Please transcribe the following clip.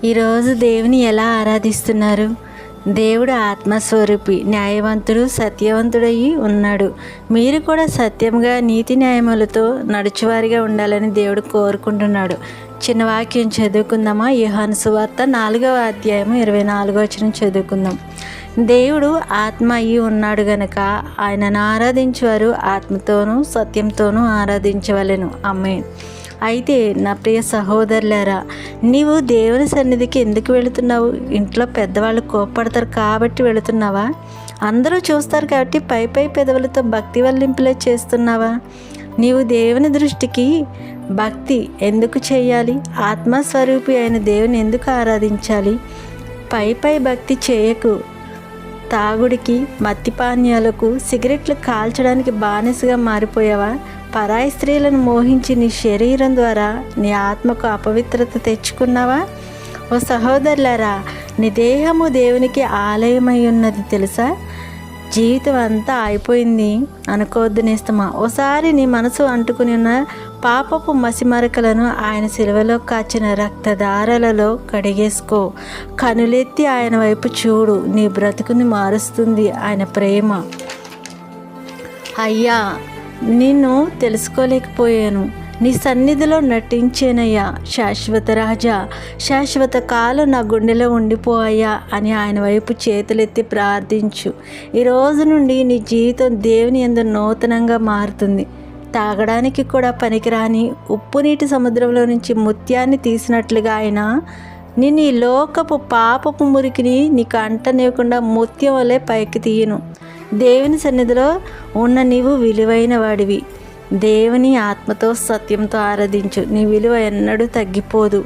ఈరోజు దేవుని ఎలా ఆరాధిస్తున్నారు? దేవుడు ఆత్మస్వరూపి, న్యాయవంతుడు, సత్యవంతుడయి ఉన్నాడు. మీరు కూడా సత్యంగా నీతి న్యాయములతో నడుచువారిగా ఉండాలని దేవుడు కోరుకుంటున్నాడు. చిన్న వాక్యం చదువుకుందామా? యోహాను సువార్త 4వ అధ్యాయం 24వ వచనం చదువుకుందాం. దేవుడు ఆత్మ అయి ఉన్నాడు గనక ఆయనను ఆరాధించేవారు ఆత్మతోనూ సత్యంతోనూ ఆరాధించవలెను. ఆమేన్. అయితే నా ప్రియ సహోదరులారా, నీవు దేవుని సన్నిధికి ఎందుకు వెళుతున్నావు? ఇంట్లో పెద్దవాళ్ళు కోప్పడతారు కాబట్టి వెళుతున్నావా? అందరూ చూస్తారు కాబట్టి పై పెదవులతో భక్తి వల్లింపులే చేస్తున్నావా? నీవు దేవుని దృష్టికి భక్తి ఎందుకు చేయాలి? ఆత్మస్వరూపి అయిన దేవుని ఎందుకు ఆరాధించాలి? పై భక్తి చేయకు. తాగుడికి, మద్యపానీయాలకు, సిగరెట్లు కాల్చడానికి బానిసగా మారిపోయావా? పరాయి స్త్రీలను మోహించి నీ శరీరం ద్వారా నీ ఆత్మకు అపవిత్రత తెచ్చుకున్నావా? ఓ సహోదరులారా, నీ దేహము దేవునికి ఆలయమై ఉన్నది తెలుసా? జీవితం అంతా అయిపోయింది అనుకోవద్దు నేస్తమా. ఓసారి నీ మనసు అంటుకుని ఉన్న పాపపు మసిమరకలను ఆయన శిలువలో కాచిన రక్తధారలలో కడిగేసుకో. కనులెత్తి ఆయన వైపు చూడు. నీ బ్రతుకుని మారుస్తుంది ఆయన ప్రేమ. అయ్యా, నిన్ను తెలుసుకోలేకపోయాను, నీ సన్నిధిలో నటించేనయ్యా. శాశ్వత రాజా, శాశ్వత కాలం నా గుండెలో ఉండిపోయా అని ఆయన వైపు చేతులెత్తి ప్రార్థించు. ఈ రోజు నుండి నీ జీవితం దేవుని యందు నూతనంగా మారుతుంది. తాగడానికి కూడా పనికిరాని ఉప్పు నీటి సముద్రంలో నుంచి ముత్యాన్ని తీసినట్లుగా ఆయన నిన్ను ఈ లోకపు పాపపు మురికిని నీకు అంటనివ్వకుండా ముత్యం వలె పైకి తీయను. దేవుని సన్నిధిలో ఉన్న నీవు విలువైన వాడివి. దేవుని ఆత్మతో సత్యంతో ఆరాధించు. నీ విలువ ఎన్నడూ తగ్గిపోదు.